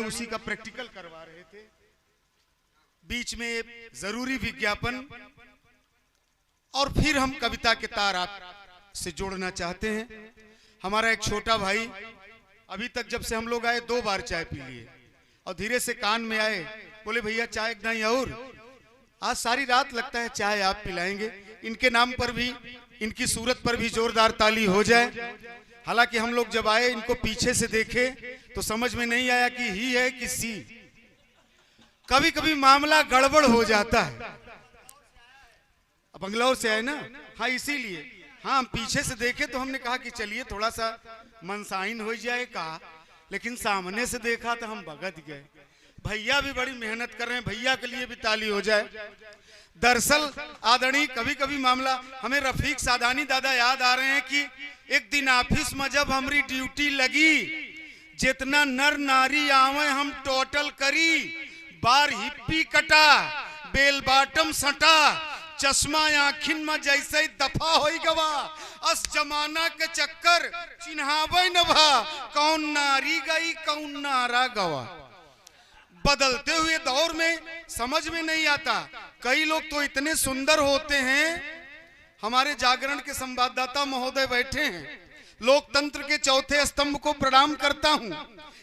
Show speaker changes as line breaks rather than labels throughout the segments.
उसी का प्रैक्टिकल करवा रहे थे। बीच में जरूरी विज्ञापन और फिर हम कविता के तार आप से जोड़ना चाहते हैं। हमारा एक छोटा भाई अभी तक जब से हम लोग आए 2 बार चाय पी लिए और धीरे से कान में आए, बोले भैया चाय नहीं और आज सारी रात लगता है चाय आप पिलाएंगे। इनके नाम पर भी, इनकी सूरत पर भी जोरदार ताली हो जाए। हालांकि हम लोग जब आए इनको पीछे से देखे तो समझ में नहीं आया कि ही है कि सी। कभी कभी मामला गड़बड़ हो जाता है। बंगलौर से आए ना, हाँ इसीलिए। हाँ हम पीछे से देखे तो हमने कहा कि चलिए थोड़ा सा मनसाइन हो जाए कहा, लेकिन सामने से देखा तो हम भगत गए। भैया भी बड़ी मेहनत कर रहे हैं, भैया के लिए भी ताली हो जाए। दरअसल आदरणीय कभी कभी मामला हमें रफीक सादानी दादा याद आ रहे हैं कि एक दिन ऑफिस में जब हमारी ड्यूटी लगी, जितना नर नारी आवे हम टोटल करी, बार हिप्पी कटा, बेल बाटम सटा, चश्मा आखिन में जैसे दफा हो गवा, अस जमाना के चक्कर चिन्हावे न भा, कौन नारी गई कौन नारा गवा। बदलते हुए दौर में समझ में नहीं आता। कई लोग तो इतने सुंदर होते हैं। हमारे जागरण के संवाददाता महोदय बैठे हैं। लोकतंत्र के चौथे स्तंभ को प्रणाम करता हूं।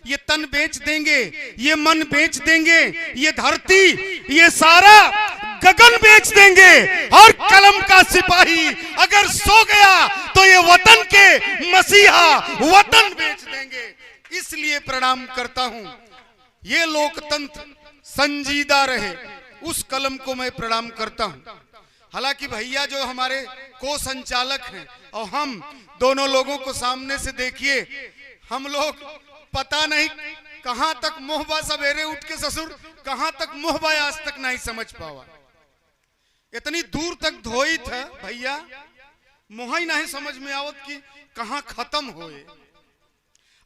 ये तन बेच देंगे, ये मन बेच देंगे, ये धरती, ये सारा गगन बेच देंगे, और कलम का सिपाही अगर सो गया तो ये वतन के मसीहा वतन बेच देंगे। इसलिए प्रणाम करता हूं। ये लोकतंत्र संजीदा रहे, उस कलम को मैं प्रणाम करता हूं। हालांकि भैया जो हमारे को संचालक हैं और हम दोनों लोगों को सामने से देखिए, हम लोग पता नहीं कहां तक मोहबा सवेरे उठ के ससुर कहां तक मोहबा आज तक नहीं समझ पावा। इतनी दूर तक धोई था भैया, मोह ही नहीं समझ में आवत कि कहां खत्म होए।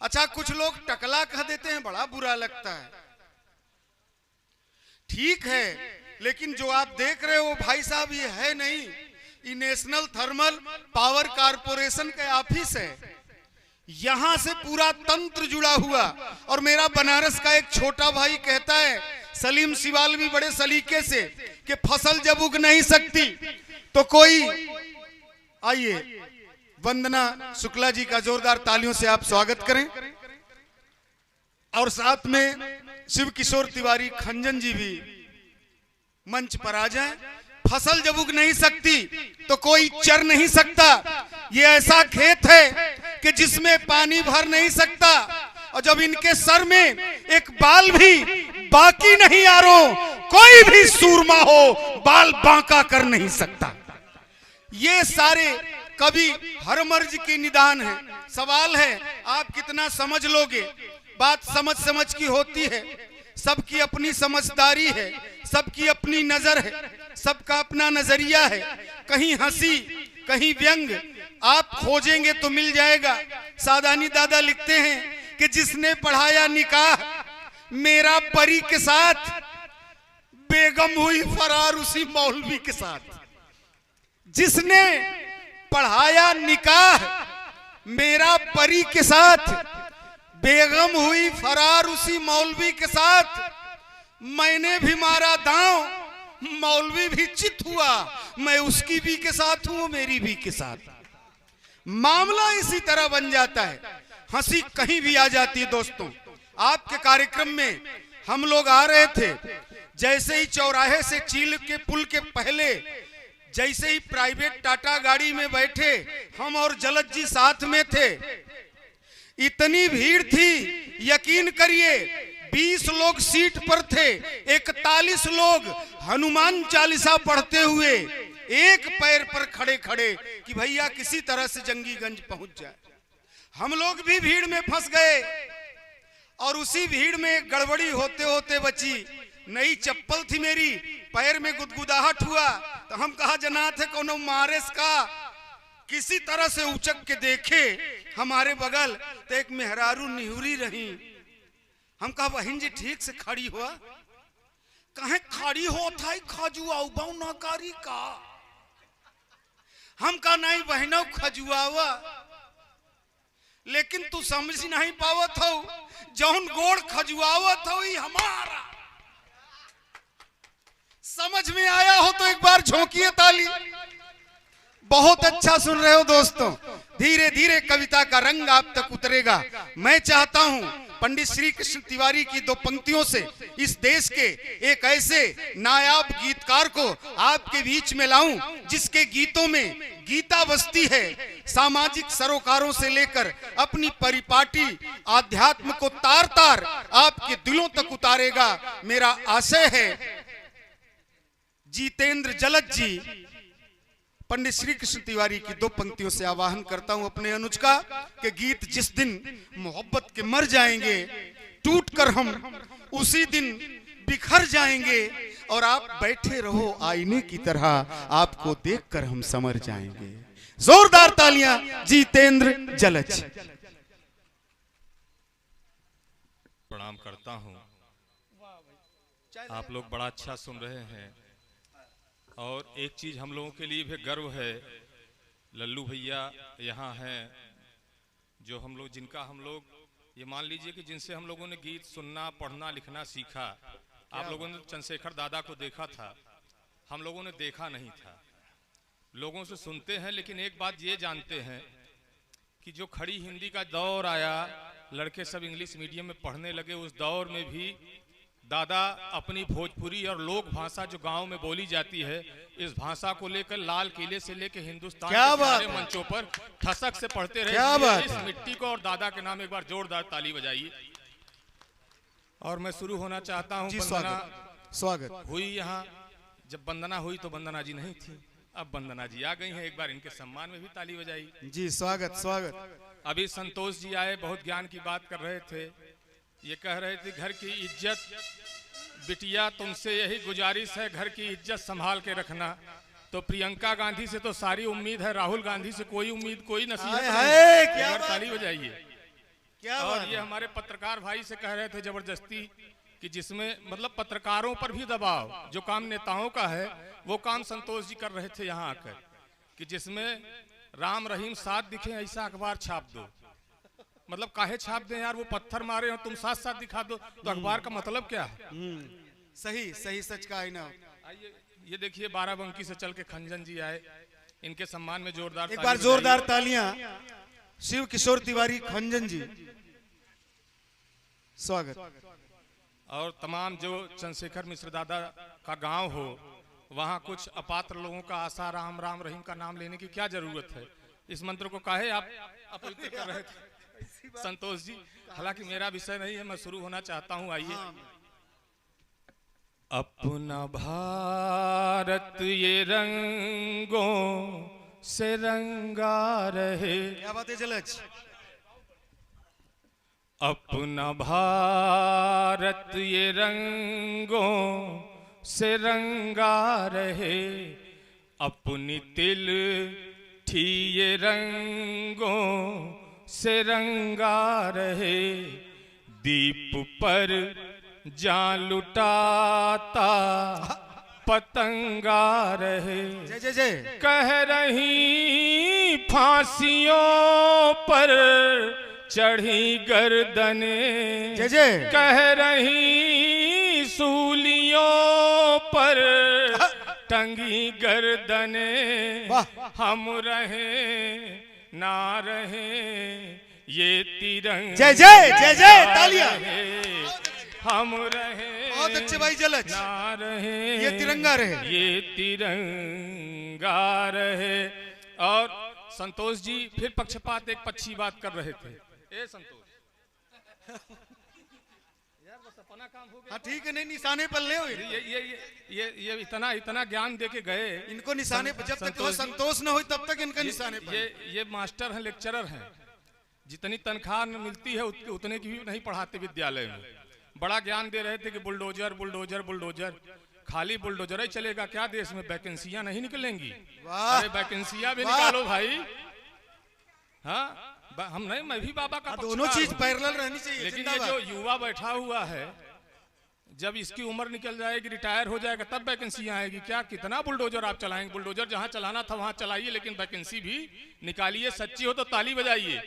अच्छा कुछ लोग टकला कह देते हैं, बड़ा बुरा लगता है। ठीक है, लेकिन जो आप देख रहे हो भाई साहब ये है नहीं, ये नेशनल थर्मल पावर कारपोरेशन का ऑफिस है। यहां से पूरा तंत्र जुड़ा हुआ। और मेरा बनारस का एक छोटा भाई कहता है, सलीम सिवाल भी बड़े सलीके से, कि फसल जब उग नहीं सकती तो कोई, आइए वंदना शुक्ला जी का जोरदार तालियों से आप स्वागत करें। और साथ में शिव किशोर तिवारी खंजन जी भी मंच पर आ जाएं। फसल जब उग नहीं सकती तो कोई चर नहीं सकता। ये ऐसा खेत है कि जिसमें पानी भर नहीं सकता, और जब इनके सर में एक बाल भी बाकी नहीं आ रो, कोई भी सूरमा हो बाल बांका कर नहीं सकता। ये सारे कभी हर मर्ज के निदान है। सवाल है आप कितना समझ लोगे। बात समझ समझ की होती है, सबकी अपनी समझदारी है, सबकी अपनी नजर है, सबका अपना नजरिया है। कहीं हंसी कहीं व्यंग आप खोजेंगे तो मिल जाएगा। सादानी दादा लिखते हैं कि जिसने पढ़ाया निकाह मेरा परी के साथ, बेगम हुई फरार उसी मौलवी के साथ। जिसने पढ़ाया निकाह मेरा परी के साथ, बेगम हुई फरार उसी मौलवी के साथ। मैंने भी मारा दांव, मौलवी भी चित हुआ, मैं उसकी भी के साथ हूं मेरी भी के साथ। मामला इसी तरह बन जाता है। हंसी कहीं भी आ जाती है। दोस्तों आपके कार्यक्रम में हम लोग आ रहे थे, जैसे ही चौराहे से चील के पुल के पहले जैसे ही प्राइवेट टाटा गाड़ी में बैठे, हम और जलद जी साथ में थे। इतनी भीड़ थी, यकीन करिए 20 लोग सीट पर थे, 41 लोग हनुमान चालीसा पढ़ते हुए एक पैर पर खड़े खड़े कि भैया किसी तरह से जंगीगंज पहुंच जाए। हम लोग भी भीड़ में फंस गए और उसी भीड़ में गड़बड़ी होते होते बची। नई चप्पल थी मेरी, पैर में गुदगुदाहट हुआ तो हम कहा जनाथ है कोनो मारेस का। किसी तरह से उचक के देखे हमारे बगल तो एक मेहरारू निहुरी रही। हम कहा बहन जी ठीक से खड़ी हुआ। कहे खड़ी हो था खजुआऊ नकारी का। हम कहा नहीं बहनों खजुआवा। लेकिन तू समझ नहीं पावत हो, जौन गोड़ खजुआवत हो ही हमारा। समझ में आया हो तो एक बार झोंकिए ताली। बहुत अच्छा सुन रहे हो दोस्तों, धीरे धीरे कविता का रंग आप तक उतरेगा। मैं चाहता हूं पंडित श्री कृष्ण तिवारी की दो पंक्तियों से इस देश के एक ऐसे नायाब गीतकार को आपके बीच में लाऊं, जिसके गीतों में गीता बसती है। सामाजिक सरोकारों से लेकर अपनी परिपाटी आध्यात्म को तार तार आपके दिलों तक उतारेगा। मेरा आशय है जितेंद्र जलद जी, पंडित श्री कृष्ण तिवारी की दो पंक्तियों से आवाहन करता हूं अपने अनुज का कि गीत जिस दिन मोहब्बत के मर जाएंगे, टूट कर हम उसी दिन बिखर जाएंगे, और आप बैठे रहो आईने की तरह, आपको देखकर हम समर जाएंगे। जोरदार तालियां जितेंद्र जलद।
प्रणाम करता हूं, आप लोग बड़ा अच्छा सुन रहे हैं। और एक चीज हम लोगों के लिए भी गर्व है, लल्लू भैया यहाँ हैं, जो हम लोग जिनका हम लोग ये मान लीजिए कि जिनसे हम लोगों ने गीत सुनना, पढ़ना, लिखना सीखा। आप लोगों ने चंद्रशेखर दादा को देखा था, हम लोगों ने देखा नहीं था। लोगों से सुनते हैं, लेकिन एक बात ये जानते हैं कि जो खड़ी हिंदी का दौर आया, लड़के सब इंग्लिश मीडियम में पढ़ने लगे, उस दौर में भी दादा अपनी भोजपुरी और लोक भाषा जो गांव में बोली जाती है, इस भाषा को लेकर लाल किले से लेकर हिंदुस्तान के सारे मंचों पर ठसक से पढ़ते रहे। इस मिट्टी को और दादा के नाम एक बार जोरदार ताली बजाइए। और मैं शुरू होना चाहता हूँ।
स्वागत
हुई यहाँ, जब वंदना हुई तो वंदना जी नहीं थी, अब वंदना जी आ गई हैं, एक बार इनके सम्मान में भी ताली बजाइए
जी। स्वागत स्वागत।
अभी संतोष जी आए, बहुत ज्ञान की बात कर रहे थे। ये कह रहे थे घर की इज्जत, बिटिया तुमसे यही गुजारिश है, घर की इज्जत संभाल के रखना। तो प्रियंका गांधी से तो सारी उम्मीद है, राहुल गांधी से कोई उम्मीद, कोई नसीहत नहीं। क्या ताली बजाइए। क्या और ये हमारे पत्रकार भाई से कह रहे थे जबरदस्ती कि जिसमें मतलब पत्रकारों पर भी दबाव, जो काम नेताओं का है वो काम संतोष जी कर रहे थे यहाँ आकर, कि जिसमें राम रहीम साथ दिखे ऐसा अखबार छाप दो। मतलब काहे छाप दें यार, वो पत्थर मारे हो, तुम साथ साथ दिखा दो, तो अखबार का मतलब क्या है?
सही सही सच का आईना।
आइए ये देखिए, बाराबंकी से चल के खंजन जी आए, इनके सम्मान में जोरदार
एक बार जोरदार तालियां शिव किशोर तिवारी खंजन जी। स्वागत।
और तमाम जो चंद्रशेखर मिश्र दादा का गांव हो, वहां कुछ अपात्र लोगों का आशा राम राम रहीम का नाम लेने की क्या जरूरत है? इस मंत्र को काहे आप अपवित्र कर रहे थे संतोष जी? हालांकि मेरा विषय नहीं है, मैं शुरू होना चाहता हूं। आइए। अपना भारत ये रंगों से रंगा रहे।
क्या बात है जलज?
अपना भारत ये रंगों से रंगा रहे, अपनी तिल थी ये रंगों से रंगा रहे, दीप पर जान लुटाता पतंगा रहे।
जय जय जय।
कह रही फांसियों पर चढ़ी गर्दने,
जय जय।
कह रही सूलियों पर टंगी गर्दने, हम रहे ना रहे ये तिरंगा।
जय जय जय जय। तालियां।
हम रहे
बहुत अच्छे भाई जलज।
ना रहे
ये तिरंगा रहे,
ये तिरंगा रहे। और संतोष जी फिर पक्षपात एक पक्षी बात कर रहे थे। ए संतोष यार बस अपना काम हो गया।
हाँ ठीक है, नहीं निशाने पर ले।
ये इतना ज्ञान देके गए
इनको निशाने पर, जब तक संतोष न हो तब तक इनका निशाने पर।
ये मास्टर हैं, लेक्चरर हैं, जितनी तनख्वाह मिलती है उतने की भी नहीं पढ़ाते विद्यालय में। बड़ा ज्ञान दे रहे थे कि बुलडोजर बुलडोजर बुलडोजर। खाली बुलडोजर ही चलेगा क्या देश में? वैकेंसियां नहीं निकलेंगी? अरे वैकेंसियां भी निकालो भाई। हाँ हम नहीं, मैं भी बाबा का
दोनों चीज पैरेलल रहनी चाहिए।
लेकिन ये जो युवा बैठा हुआ है, जब इसकी उम्र निकल जाएगी, रिटायर हो जाएगा, तब वैकेंसियां आएगी क्या? कितना बुलडोजर आप चलाएंगे? बुलडोजर जहां चलाना था वहां चलाइए, लेकिन वैकेंसी भी निकालिए। सच्ची हो तो ताली बजाइए।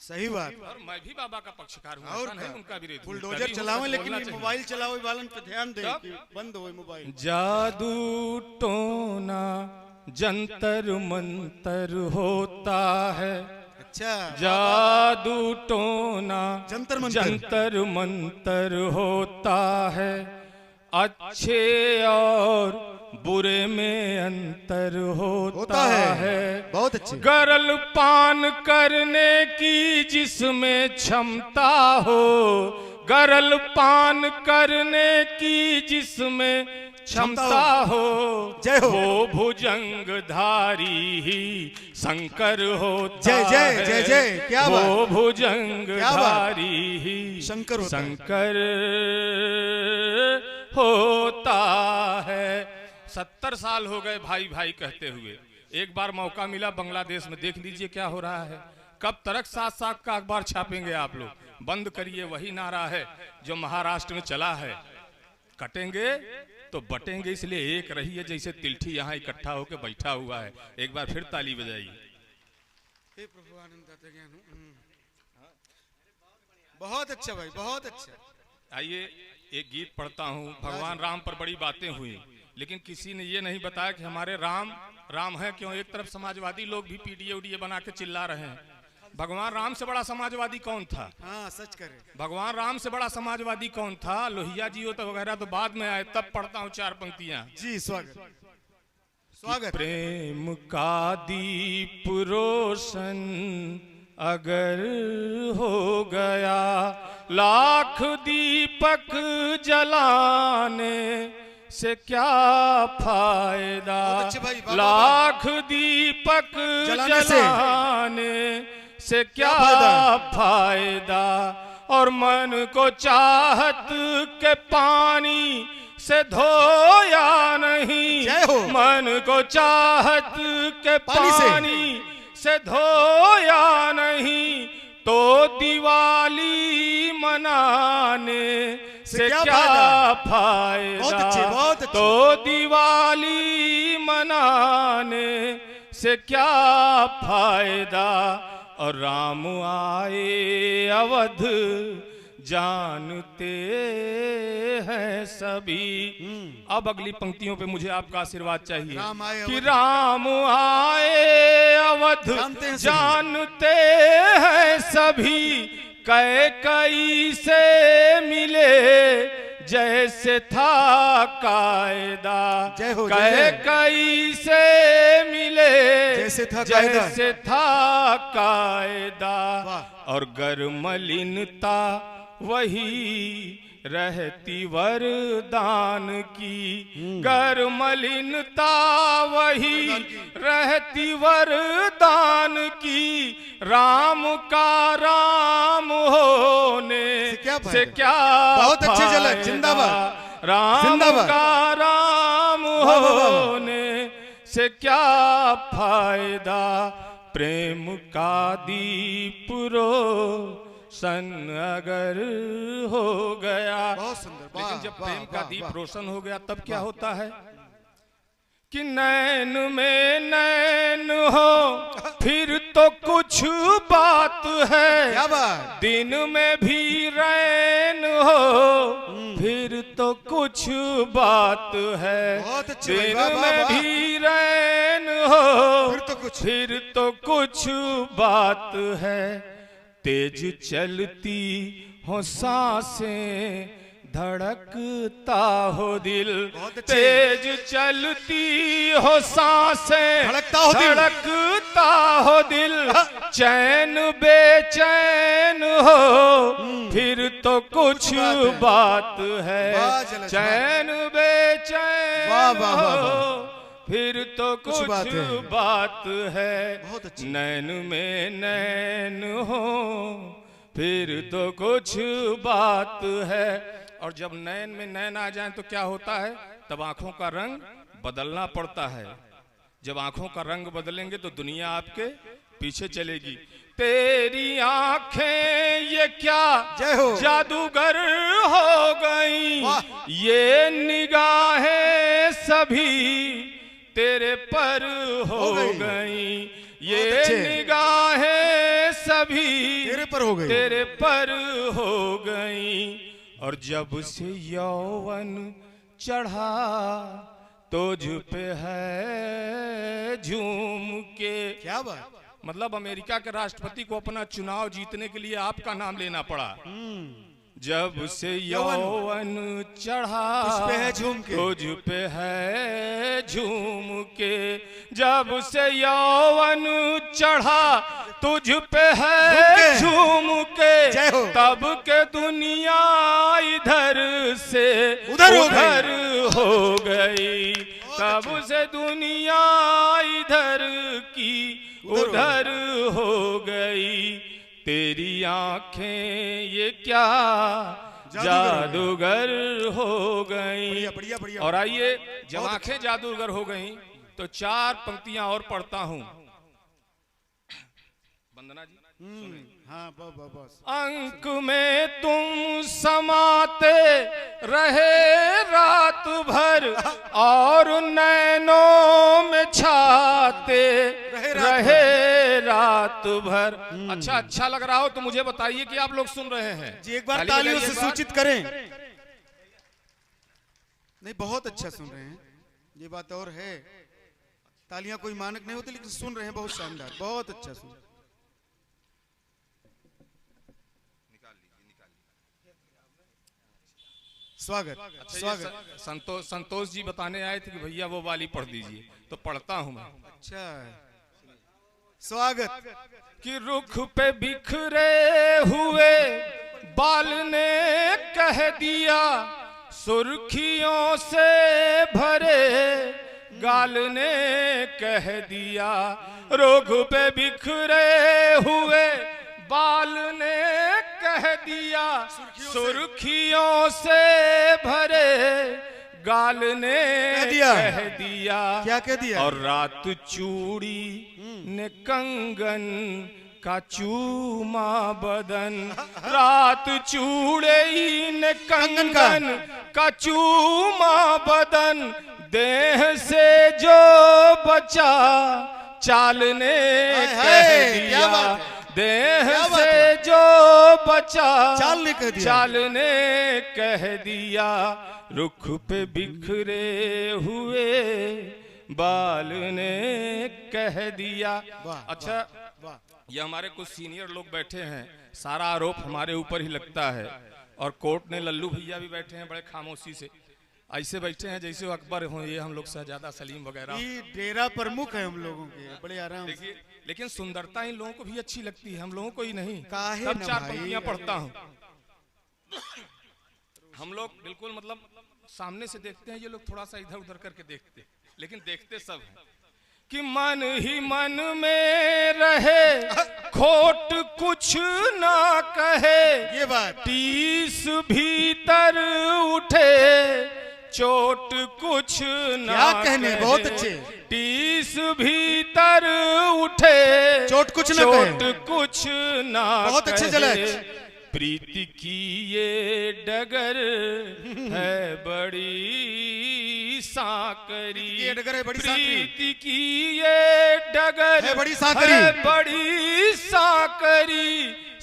सही बात।
और मैं भी बाबा का पक्षकार हूँ,
और
ऐसा नहीं उनका विरोधी हूँ।
बुलडोजर
कभी हूँ,
चलावे
सच
लेकिन
बोलना
ये
चाहिए।
मोबाइल चलावे वालन पे ध्यान दे
तब?
कि बंद हो मोबाइल।
जादू टोना जंतर मंतर होता है,
अच्छा,
जादू टोना
जंतर मंतर।
जंतर मंतर होता है, अच्छे और बुरे में अंतर होता है।
बहुत अच्छे।
गरल पान करने की जिसमें क्षमता हो, गरल पान करने की जिसमें क्षमता हो,
जय हो।
वो भुजंगधारी ही शंकर होता
जय जय
है।
जय जय, क्या बात।
वो भुजंगधारी ही
शंकर होता है।
शंकर होता है। 70 साल हो गए भाई भाई कहते हुए। एक बार मौका मिला बांग्लादेश में, देख लीजिए क्या हो रहा है। कब तक 7 का अखबार छापेंगे आप लोग? बंद करिए, वही नारा है जो महाराष्ट्र में चला है, कटेंगे तो बटेंगे, इसलिए एक रही है जैसे तिलठी यहाँ इकट्ठा होकर बैठा हुआ है। एक बार फिर ताली बजाइए।
बहुत अच्छा भाई, बहुत अच्छा।
आइए एक गीत पढ़ता हूँ। भगवान राम पर बड़ी बातें हुई, लेकिन किसी ने ये नहीं बताया कि हमारे राम राम है क्यों। एक तरफ समाजवादी लोग भी पीडीए उडीए बना के चिल्ला रहे हैं। भगवान राम से बड़ा समाजवादी कौन था?
हाँ, सच करे।
भगवान राम से बड़ा समाजवादी कौन था? लोहिया जी हो तो वगैरह तो बाद में आए, तब पढ़ता हूँ 4 पंक्तियां।
जी, स्वागत स्वागत।
प्रेम का दीप रोशन अगर हो गया, लाख दीपक जलाने से क्या फायदा।
बहुत अच्छे भाई, वाह, वाह,
लाख दीपक
जलाने
जलाने से क्या फायदा। और मन को चाहत के पानी से धोया नहीं,
जय हो।
मन को चाहत के पानी से धोया नहीं, तो दिवाली मनाने से क्या फायदा।
बहुत अच्छे, बहुत अच्छे।
तो दिवाली मनाने से क्या फायदा। और राम आए अवध जानते हैं सभी। अब अगली पंक्तियों पे मुझे आपका आशीर्वाद चाहिए
राम आए
कि
अवध।
राम आए अवध जानते हैं सभी। कैकई से मिले जैसे था कायदा।
जय हो, जय हो।
कैकई से मिले
जैसे था कायदा।
जैसे था कायदा। और गर मलिनता वही रहती वरदान की, गर मलिनता वही रहती वरदान की। राम का राम होने से क्या
बहुत अच्छे झलक, जिंदाबाद।
राम
जिंदाबाद।
का राम होने से क्या फायदा। प्रेम का दीप रोशन अगर हो गया।
बहुत सुंदर।
लेकिन जब
वाह,
प्रेम का
वाह,
दीप
वाह।
रोशन हो गया तब क्या होता है कि नैन में नैन हो फिर तो कुछ बात है।
क्या बात।
दिन में भी रैन हो फिर तो कुछ बात है।
बहुत अच्छे भाई,
दिन
वाह, वाह,
में
वाह।
भी रैन हो
फिर तो कुछ
बात है। तेज चलती हो सांसें धड़कता हो दिल।
बहुत अच्छे।
तेज चलती हो सांसें
धड़कता हो दिल।
धड़कता हो दिल। चैन बेचैन हो फिर तो कुछ बात है।
वाह, जलज,
चैन बेचैन
वाह, वाह, वाह,
हो फिर तो कुछ बात है।
बहुत अच्छी।
नैन में नैन हो फिर तो कुछ बात है। और जब नैन में नैन आ जाए तो क्या होता है? तब आंखों का रंग बदलना पड़ता है। जब आंखों का रंग बदलेंगे तो दुनिया आपके पीछे चलेगी। तेरी आंखें ये क्या
जय हो।
जादूगर हो गई। ये निगाहें सभी तेरे पर हो गई। ये निगाहें सभी
तेरे पर हो गई,
तेरे पर हो गई। और जब से यौवन चढ़ा तुझ पे है झूम के।
क्या बात,
मतलब अमेरिका के राष्ट्रपति को अपना चुनाव जीतने के लिए आपका नाम लेना पड़ा। जब से यौवन चढ़ा
तुझ पे है झूम के,
तुझ पे है झूम के। जब से यौवन चढ़ा तुझ पे है झूम के। तब के दुनिया इधर से उधर हो गई। तब से दुनिया इधर की उधर हो गई। तेरी आंखें ये क्या जादूगर हो गई।
बढ़िया बढ़िया।
और आइए, जब आंखें जादूगर हो गई तो 4 पंक्तियां और पढ़ता हूं। वंदना जी सुनिए।
हाँ बस।
अंक में तुम समाते रहे रात भर और नैनों में छाते रहे रात भर। अच्छा लग रहा हो तो मुझे बताइए कि आप लोग सुन रहे हैं
जी। एक बार तालियों से सूचित करें। नहीं, बहुत अच्छा सुन रहे हैं, ये बात और है। तालियां कोई मानक नहीं होती, लेकिन सुन रहे हैं बहुत शानदार, बहुत अच्छा सुन। स्वागत स्वागत।
संतोष जी बताने आए थे कि भैया वो वाली पढ़ दीजिए, तो पढ़ता हूं मैं।
अच्छा, स्वागत।
कि रुख पे बिखरे हुए बाल ने कह दिया, सुर्खियों से भरे गाल ने कह दिया। रुख पे बिखरे हुए बाल ने कह दिया, सुर्खियों से भरे गाल ने कह दिया।
क्या कह दिया?
और रात चूड़ी ने कंगन का चूमा बदन। रात चूड़े ने कंगन का चूमा बदन। देह से जो बचा चालने कह दिया। देह से जो बचा चालने कह दिया। रुख पे बिखरे हुए बाल ने कह दिया। अच्छा, ये हमारे कुछ सीनियर लोग बैठे हैं, सारा आरोप हमारे ऊपर ही लगता है। और कोर्ट ने लल्लू भैया भी बैठे हैं बड़े खामोशी से, ऐसे बैठे हैं जैसे वो अकबर हो, ये हम लोग शहजादा सलीम वगैरह।
ये डेरा प्रमुख है हम लोगों के, बड़े आराम से।
लेकिन सुंदरता इन लोगों को भी अच्छी लगती है, हम लोगों को ही नहीं।
तब
4 पंक्तियां पढ़ता हूं। हम लोग बिल्कुल मतलब सामने से देखते हैं, ये लोग थोड़ा सा इधर उधर करके देखते, लेकिन देखते सब हैं। कि मन ही मन में रहे खोट कुछ ना कहे।
ये बात।
टीस भीतर उठे चोट कुछ ना
क्या कहने, बहुत अच्छे।
टीस भीतर उठे
चोट कुछ ना
चोट कुछ ना
बहुत अच्छे जलज।
प्रीति की ये डगर है बड़ी सांकरी।
ये डगर है बड़ी
प्रीति की ये डगर
है बड़ी सांकरी।
बड़ी सांकरी।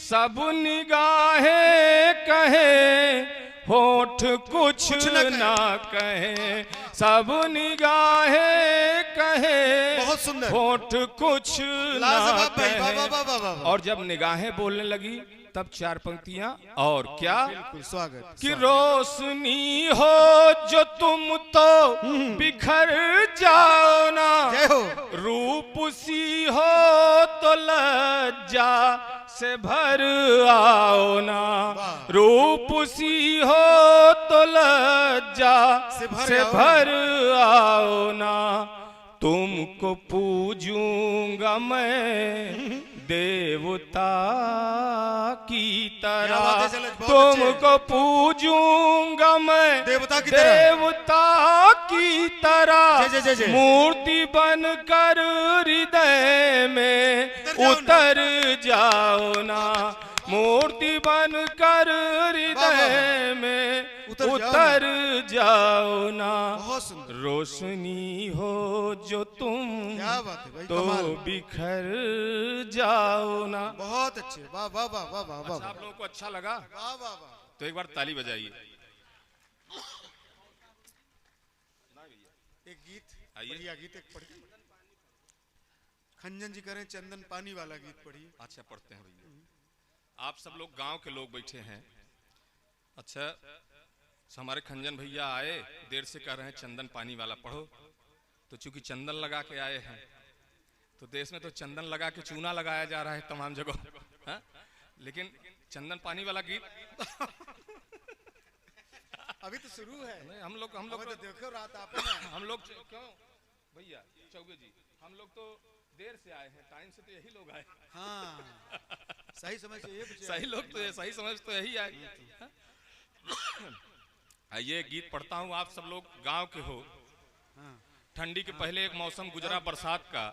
सब निगाहें कहे होठ कुछ ना कहे। सब निगाहें कहे
बहुत सुंदर,
होठ कुछ ना कहे। और जब निगाहें बोलने लगी तब 4 पंक्तियां और क्या।
स्वागत।
कि रोशनी हो जो तुम तो बिखर जाओ ना। रूप सी हो तो लज्जा से भर आओ ना। रूप सी हो तो लज्जा से भर आओ ना। तुमको पूजूंगा मैं देवता की तरह। तुमको पूजूंगा मैं देवता की तरह। मूर्ति बनकर हृदय में उतर जाओ ना। मूर्ति बनकर हृदय में उतर जाओ ना,
बहुत सुंदर,
रोशनी हो जो तुम
क्या बात है भाई,
तो
कमाल,
बिखर जाओ ना।
बहुत अच्छे, वाह वाह वाह वाह वाह वाह,
आप लोगों को अच्छा लगा
वाह वाह वाह।
तो एक बार ताली बजाइए।
एक गीत,
आइए।
बढ़िया गीत एक पढ़िए, खंजन जी करें चंदन पानी वाला गीत पढ़िए।
अच्छा पढ़ते हैं भैया, आप सब लोग गांव के लोग बैठे हैं। अच्छा हमारे खंजन भैया आए, देर से कह रहे हैं चंदन पानी वाला पढ़ो, तो चूंकि चंदन लगा के आए हैं तो देश में तो चंदन लगा के चूना लगाया जा रहा है तमाम जगह, हाँ? लेकिन चंदन पानी वाला गीत
अभी तो शुरू है,
नहीं, हम लोग
तो देखो रात आपने,
हम लोग क्यों भैया चौबे जी, हम लोग तो देर से आए हैं, टाइम से तो यही लोग आए।
हाँ सही समय से ये
सही लोग तो सही समझ तो यही आए। ये गीत पढ़ता हूँ, आप सब लोग गांव के हो। ठंडी के पहले एक मौसम गुजरा बरसात का,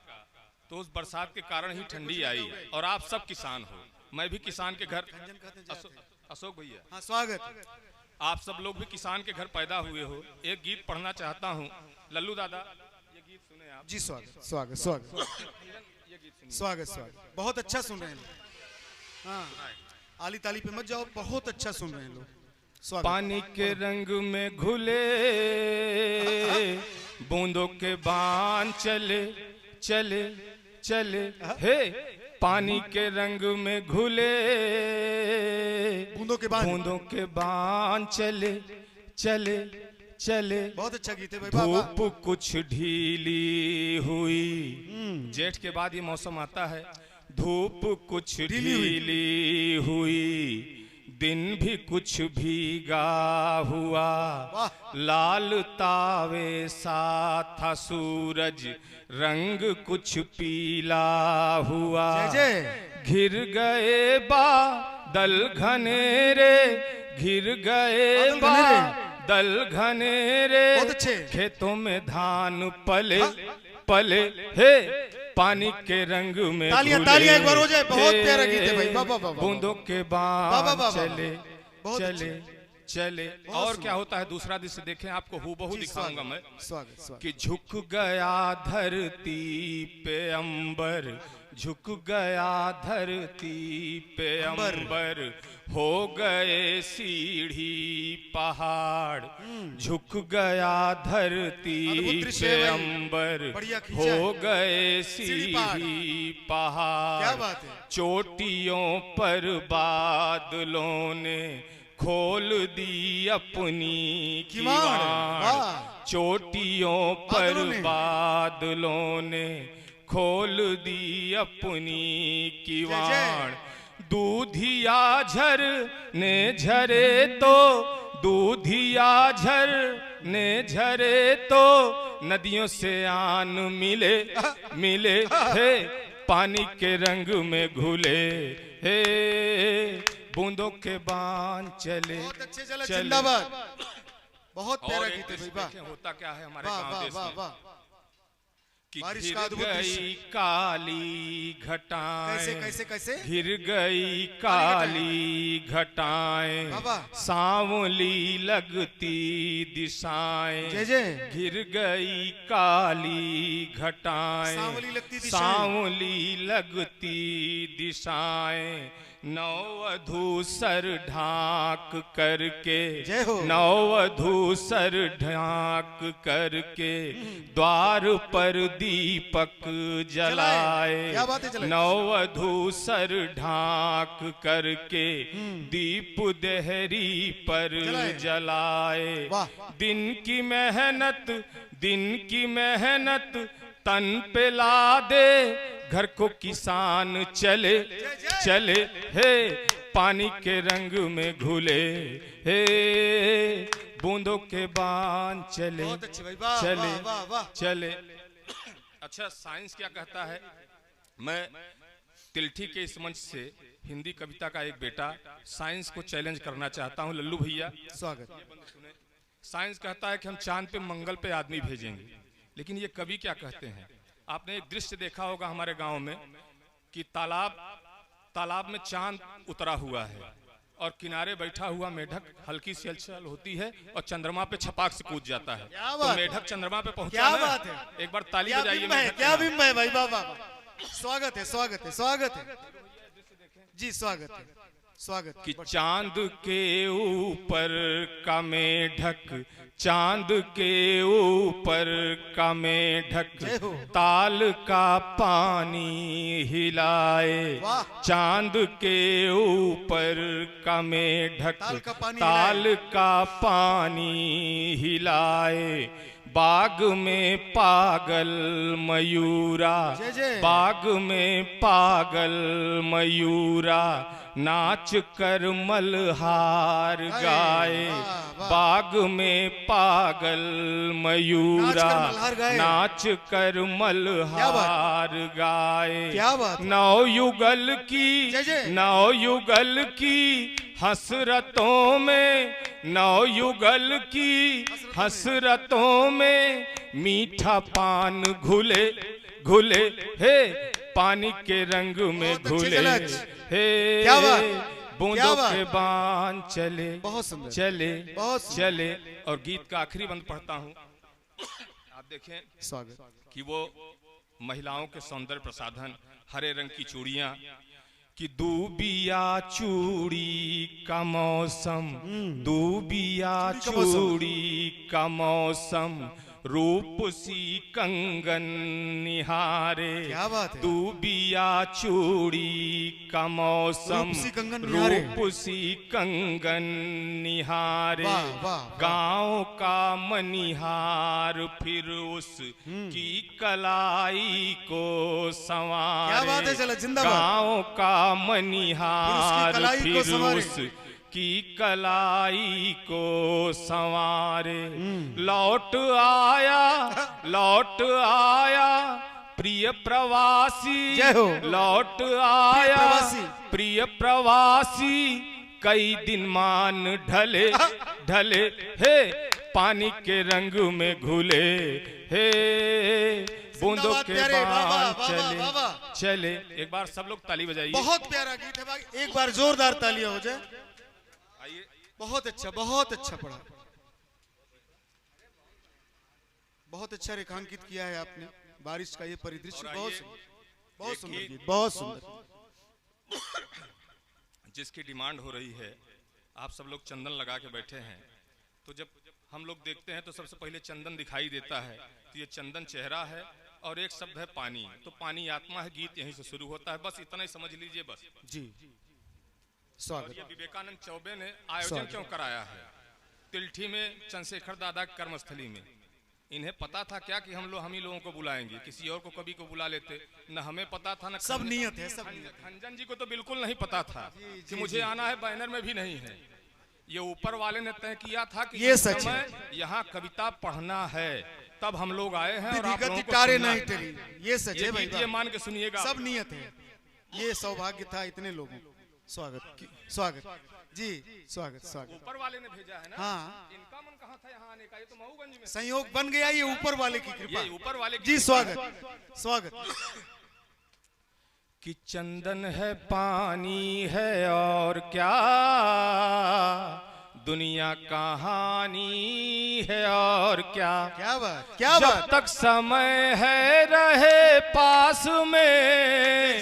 तो उस बरसात के कारण ही ठंडी आई, और आप सब किसान हो, मैं भी किसान के घर, अशोक भैया
हाँ स्वागत,
आप सब लोग भी किसान के घर पैदा हुए हो। एक गीत पढ़ना चाहता हूँ, लल्लू दादा ये गीत सुने आप
जी। स्वागत स्वागत स्वागत
ये गीत सुनिए।
स्वागत स्वागत, बहुत अच्छा सुन रहे हैं लोग, हाँ आली ताली पे मत जाओ, बहुत अच्छा सुन रहे हैं लोग। स्वागत।
पानी के रंग में घुले बूंदों के बाण चले चले चले, हे पानी के रंग में घुले
बूंदों के
बाण चले चले चले।
बहुत अच्छा गीत है भाई, वाह वाह।
धूप कुछ ढीली हुई, जेठ के बाद ये मौसम आता है, धूप कुछ ढीली हुई, दिन भी कुछ भीगा हुआ, लाल तावे सा था सूरज, रंग कुछ पीला हुआ, घिर गए बादल घनेरे, घिर गए बादल घनेरे, खेतों में धान पले पले, हे पानी के रंग में
तालियां तालियां एक बार हो जाए, बहुत प्यारा गीत है भाई, वाह वाह वाह।
बूंदों के बाण चले चले चले। और क्या होता है दूसरा दृश्य देखें, आपको हूबहू दिखाऊंगा मैं, कि झुक गया धरती पे अंबर, झुक गया धरती पे अंबर, हो गए सीढ़ी पहाड़, झुक गया धरती पे अंबर, हो गए सीढ़ी पहाड़, चोटियों पर बादलों ने खोल दी अपनी किवाड़, चोटियों पर बादलों ने खोल दी अपनी किवाड़, दूधिया झरने झरे तो, दूधिया झरने झरे तो, नदियों से आन मिले मिले, हे पानी के रंग में घुले, हे बूंदों के बाण चले चले।
जिंदाबाद, बहुत प्यारा गीत है भाई।
होता क्या है हमारे गांव देश में कि
बारिश का
घिर
अद्भुत
गई काली घटाएं,
कैसे कैसे कैसे
घिर गई काली घटाएं, सांवली लगती दिशाएं,
जय जय,
घिर गई काली घटाएं, सांवली लगती दिशाएं, नववधू सर ढाक करके, नववधू सर ढाक करके, द्वार पर दीपक जलाए, नववधू सर ढाक करके, दीप देहरी पर जलाए, दिन की मेहनत, दिन की मेहनत तन पे ला दे, घर को किसान चले चले, हे पानी के रंग में घुले, हे बूंदों के बाण चले चले चले। अच्छा साइंस क्या कहता है, मैं तिलठी के इस मंच से हिंदी कविता का एक बेटा साइंस को चैलेंज करना चाहता हूं, लल्लू भैया
स्वागत।
साइंस कहता है कि हम चांद पे मंगल पे आदमी भेजेंगे, लेकिन ये कवि क्या कहते हैं, आपने एक दृश्य देखा होगा हमारे गांव में कि तालाब में चांद उतरा हुआ है, और किनारे बैठा हुआ मेढक हल्की सी हलचल होती है और चंद्रमा पे छपाक से कूद जाता है। तो मेढक चंद्रमा पे पहुंचा।
क्या बात है,
एक बार ताली बजाइए।
क्या बिंब है भाई, वाह वाह, स्वागत है, स्वागत है, स्वागत है जी, स्वागत है, स्वागत
कि चांद के ऊपर का मेढक, चांद के ऊपर का मेढक ताल का पानी हिलाए, चांद के ऊपर का मेढक ताल का पानी हिलाए, बाग में पागल मयूरा, बाग में पागल मयूरा नाच कर मल्हार गाए, बाग में पागल मयूरा नाच कर मल्हार गाए। नवयुगल की, नवयुगल की हसरतों में, नवयुगल की हसरतों में मीठा पान घुले घुले, हे पानी के रंग में घुले, हे बूंदों के बाण चले चले चले। और गीत का आखिरी बंद पढ़ता हूँ। आप देखें
स्वागत
कि वो महिलाओं के सौंदर्य प्रसाधन, हरे रंग की चूड़ियां, कि दूबिया चूड़ी का मौसम, दूबिया चूड़ी का मौसम, रूप सी कंगन निहारे, दूबिया चूड़ी का मौसम, रूप सी कंगन निहारे, गाँव का मनिहार फिर उस की कलाई को संवारे, गाँव का मनिहार फिर उस की कलाई को संवारे। लौट आया, लौट आया प्रिय प्रवासी, लौट आया प्रिय प्रवासी, कई दिन मान ढले ढले, हे पानी के रंग में घुले, हे बूंदों के बाण चले चले। एक बार सब लोग ताली बजाइए।
बहुत प्यारा गीत है भाई, एक बार जोरदार तालियां हो जाए। बहुत अच्छा, बहुत अच्छा पढ़ा, बहुत अच्छा रेखांकित किया है आपने बारिश का ये परिदृश्य। बहुत बहुत सुंदर गीत, बहुत सुंदर।
जिसकी डिमांड हो रही है, आप सब लोग चंदन लगा के बैठे हैं, तो जब हम लोग देखते हैं तो सबसे पहले चंदन दिखाई देता है। तो ये चंदन चेहरा है और एक शब्द है पानी, तो पानी आत्मा है। गीत यहीं से शुरू होता है, बस इतना ही समझ लीजिए बस
जी। स्वागत।
ये विवेकानंद चौबे ने आयोजन क्यों कराया है? तिल्ठी में चंद्रशेखर दादा की कर्मस्थली में। इन्हें पता था क्या कि हम ही लोगों को बुलाएंगे, किसी और को कभी को बुला लेते, न हमें पता था, न
सब नियत है, सब नियत।
खंजन जी को तो बिल्कुल नहीं पता था कि मुझे आना है, बैनर में भी नहीं है। ये ऊपर वाले ने तय किया था कि
ये सच है,
यहाँ कविता पढ़ना है, तब हम लोग आए हैं और आप लोगों को
तारे नहीं टली। ये सच है भाई,
ये मान के सुनिएगा,
सब नियत है। ये सौभाग्य था इतने लोगों। स्वागत स्वागत जी, स्वागत स्वागत।
ऊपर वाले ने भेजा है ना।
हाँ,
इनका मन कहाँ था यहाँ आने का? ये तो मऊगंज में
संयोग बन गया, ये ऊपर वाले की कृपा,
ऊपर वाले
जी। स्वागत स्वागत।
कि चंदन है, पानी है और क्या, दुनिया कहानी है और क्या।
क्या बात, क्या
जब
बात।
तक समय है रहे पास में,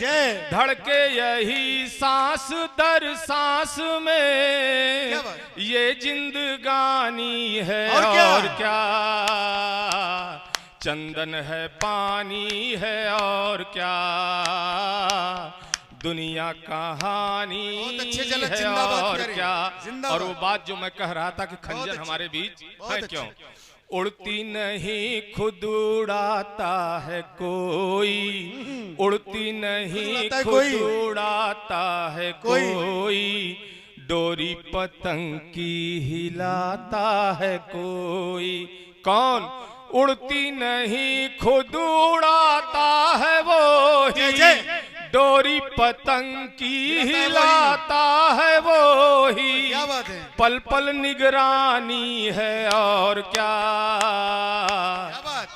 धड़के यही सांस दर सांस में, ये जिंदगानी है और क्या। चंदन है, पानी है और क्या, दुनिया कहानी है और क्या। और वो बात जो मैं कह रहा था कि खंजर हमारे बीच है क्यों, उड़ती नहीं खुद उड़ाता है कोई, उड़ती नहीं खुद उड़ाता है कोई, डोरी पतंग की हिलाता है कोई। कौन? उड़ती नहीं खुद उड़ाता है वो ही, डोरी पतंग की हिलाता है वो ही।
क्या बात है।
पल पल निगरानी है और क्या,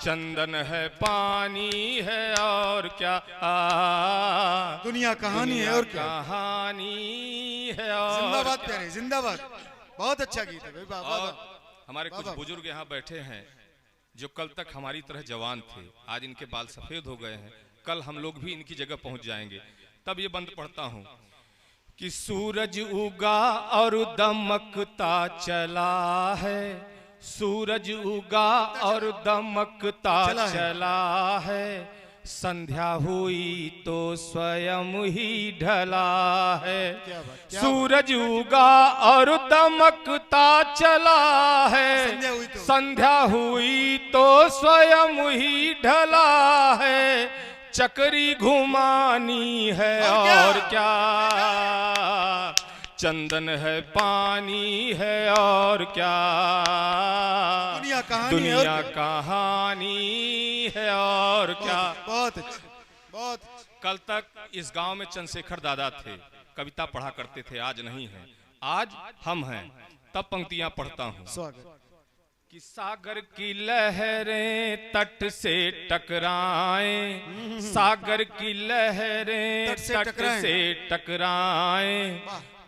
चंदन है पानी है और क्या
दुनिया कहानी है और क्या
कहानी है और
जिंदाबाद प्यारे जिंदाबाद। बहुत अच्छा गीत है भाई बाबा।
और हमारे कुछ बुजुर्ग यहाँ बैठे हैं जो कल तक हमारी तरह जवान थे, आज इनके बाल सफेद हो गए हैं, कल हम लोग भी इनकी जगह पहुंच जाएंगे। तब ये बंद पढ़ता हूं कि सूरज उगा और दमकता चला है, सूरज उगा और दमकता चला है, संध्या हुई तो स्वयं ही ढला है। सूरज उगा और दमकता चला है, संध्या हुई तो स्वयं ही ढला है, चक्री घुमानी है और क्या चंदन है पानी है और क्या दुनिया कहानी है और क्या।
बहुत अच्छा बहुत।
कल तक इस गांव में चंद्रशेखर दादा थे, कविता पढ़ा करते थे, आज नहीं है, आज हम हैं। तब पंक्तियां पढ़ता हूं।
स्वागत।
कि सागर की लहरें तट से टकराएं, सागर की लहरें तट से टकराएं,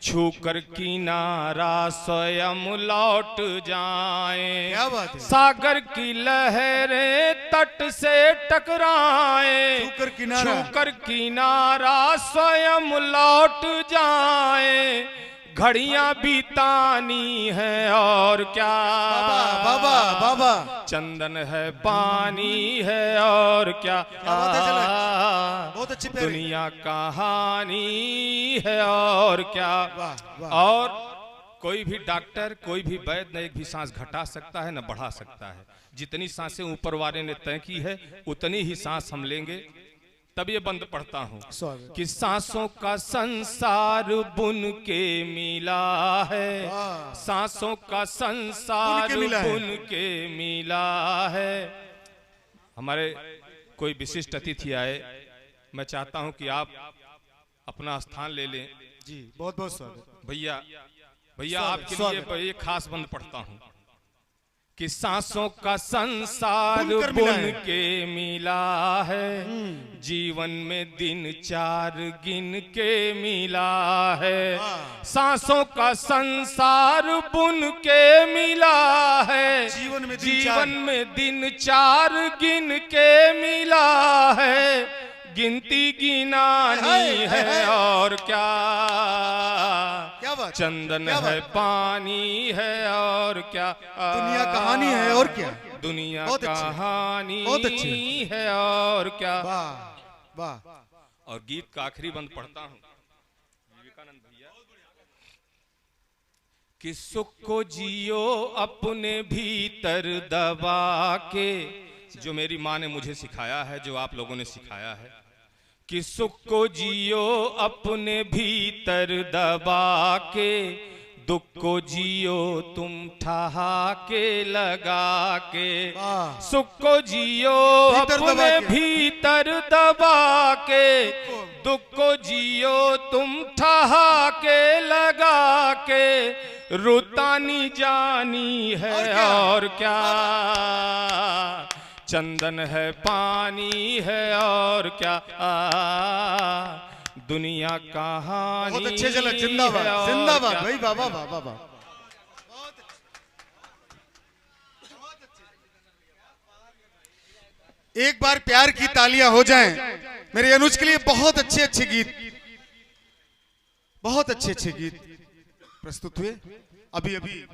छूकर किनारा स्वयं लौट जाएं।
क्या बात है?
सागर की लहरें तट से टकराएं, छूकर किनारा स्वयं लौट जाएं, घड़ियां बितानी है और क्या
बाबा बाबा।
चंदन है पानी है और क्या
बहुत अच्छी
दुनिया कहानी है और क्या। और कोई भी डॉक्टर कोई भी वैद्य न एक भी सांस घटा सकता है न बढ़ा सकता है। जितनी सांसें ऊपर वाले ने तय की है उतनी ही सांस हम लेंगे। तब ये बंद पढ़ता हूं कि सांसों का संसार बुन के मिला है, सांसों का संसार बुन के मिला है। हमारे कोई विशिष्ट अतिथि आए, मैं चाहता हूं कि आप अपना स्थान ले लें।
जी बहुत बहुत स्वागत।
भैया भैया आपके लिए ये खास बंद पढ़ता हूं कि सांसों का संसार बुन के मिला है, जीवन में दिन चार गिन के मिला है। सांसों का संसार बुन के मिला है, जीवन में दिन चार गिन के मिला है, गिनती गिनानी है और क्या चंदन है पानी है और क्या
दुनिया कहानी है और क्या
दुनिया कहानी है और क्या।
वाह वाह।
और गीत का आखिरी बंद पढ़ता हूं विवेकानंद भैया कि सुख को जियो अपने भीतर दबा के, जो मेरी माँ ने मुझे सिखाया है, जो आप लोगों ने सिखाया है कि सुख को जियो अपने भीतर दबा के, दुख को जियो तुम ठहाके लगा के। सुख को जियो अपने भीतर दबा के, दुख को जियो तुम ठहाके लगा के, रुतानी जानी है और क्या चंदन है पानी है और क्या दुनिया कहानी।
बहुत अच्छे चला। जिंदाबाद जिंदाबाद भाई बाबा बाबा बाबा। एक बार प्यार की तालियां हो जाएं मेरे अनुज के लिए। बहुत अच्छे अच्छे गीत, बहुत अच्छे अच्छे गीत प्रस्तुत हुए। अभी अभी